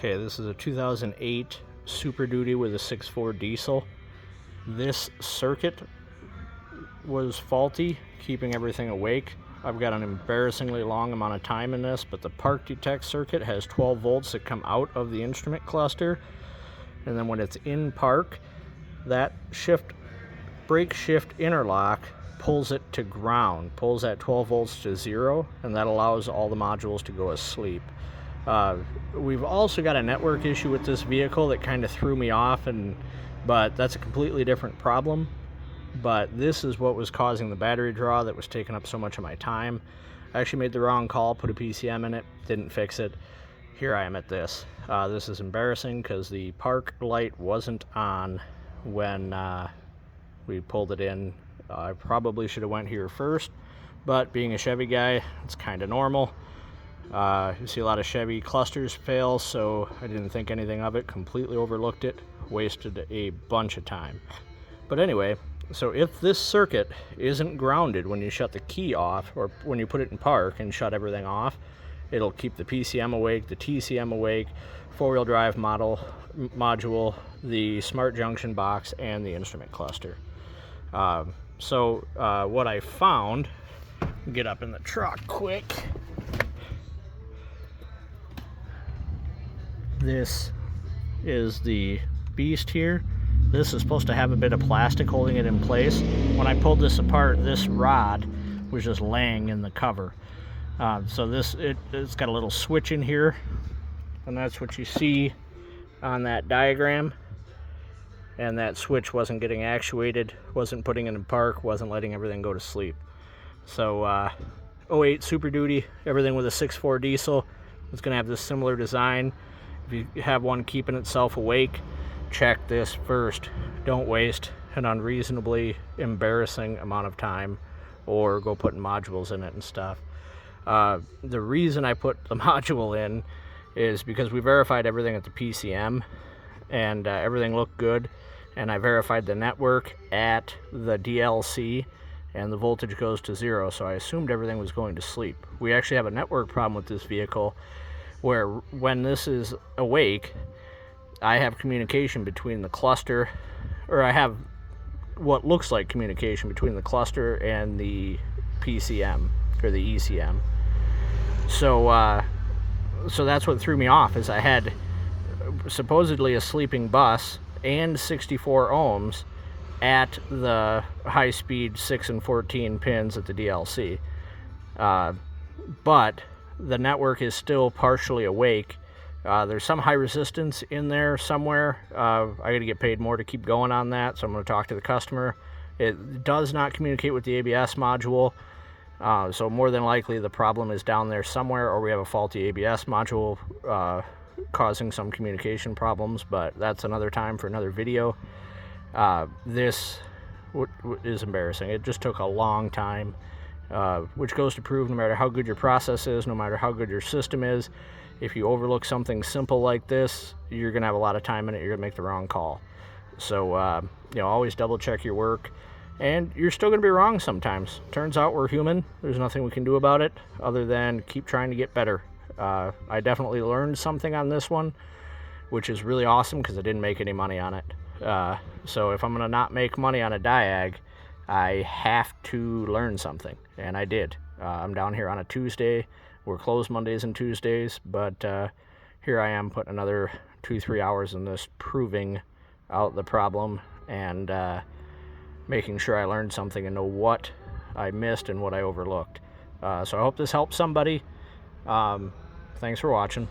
Okay, this is a 2008 Superduty with a 6.4 diesel. This circuit was faulty, keeping everything awake. I've got an embarrassingly long amount of time in this, but the park detect circuit has 12 volts that come out of the instrument cluster, and then when it's in park, that brake shift interlock pulls it to ground, pulls that 12 volts to 0, and that allows all the modules to go asleep. We've also got a network issue with this vehicle that kind of threw me off, but that's a completely different problem. But this is what was causing the battery draw that was taking up so much of my time. I actually made the wrong call, put a PCM in it, didn't fix it. Here I am at this. This is embarrassing because the park light wasn't on when we pulled it in. I probably should have went here first, but being a Chevy guy, it's kind of normal. You see a lot of Chevy clusters fail, so I didn't think anything of it, completely overlooked it, wasted a bunch of time. But anyway, so if this circuit isn't grounded when you shut the key off, or when you put it in park and shut everything off, it'll keep the PCM awake, the TCM awake, four-wheel drive module, the smart junction box, and the instrument cluster. What I found, get up in the truck quick. This is the beast here. This is supposed to have a bit of plastic holding it in place. When I pulled this apart, this rod was just laying in the cover. It's got a little switch in here, and that's what you see on that diagram. And that switch wasn't getting actuated, wasn't putting it in park, wasn't letting everything go to sleep. So 08 Superduty, everything with a 6.4 diesel. It's going to have this similar design. If you have one keeping itself awake, check this first. Don't waste an unreasonably embarrassing amount of time or go putting modules in it and stuff. The reason I put the module in is because we verified everything at the PCM, and everything looked good, and I verified the network at the DLC, and the voltage goes to 0, so I assumed everything was going to sleep. We actually have a network problem with this vehicle where when this is awake, I have communication between the cluster, or I have what looks like communication between the cluster and the PCM, or the ECM. So that's what threw me off, is I had supposedly a sleeping bus and 64 ohms at the high-speed 6 and 14 pins at the DLC. But the network is still partially awake. There's some high resistance in there somewhere. I got to get paid more to keep going on that, so I'm going to talk to the customer. It does not communicate with the ABS module, so more than likely the problem is down there somewhere, or we have a faulty ABS module causing some communication problems, but that's another time for another video. This is embarrassing. It just took a long time, which goes to prove no matter how good your process is, no matter how good your system is, if you overlook something simple like this, you're going to have a lot of time in it, you're going to make the wrong call. So, always double check your work, and you're still going to be wrong sometimes. Turns out we're human. There's nothing we can do about it other than keep trying to get better. I definitely learned something on this one, which is really awesome because I didn't make any money on it. So if I'm going to not make money on a diag, I have to learn something, and I did. I'm down here on a Tuesday. We're closed Mondays and Tuesdays, but here I am putting another 2-3 hours in this, proving out the problem and making sure I learned something and know what I missed and what I overlooked. So I hope this helps somebody. Thanks for watching.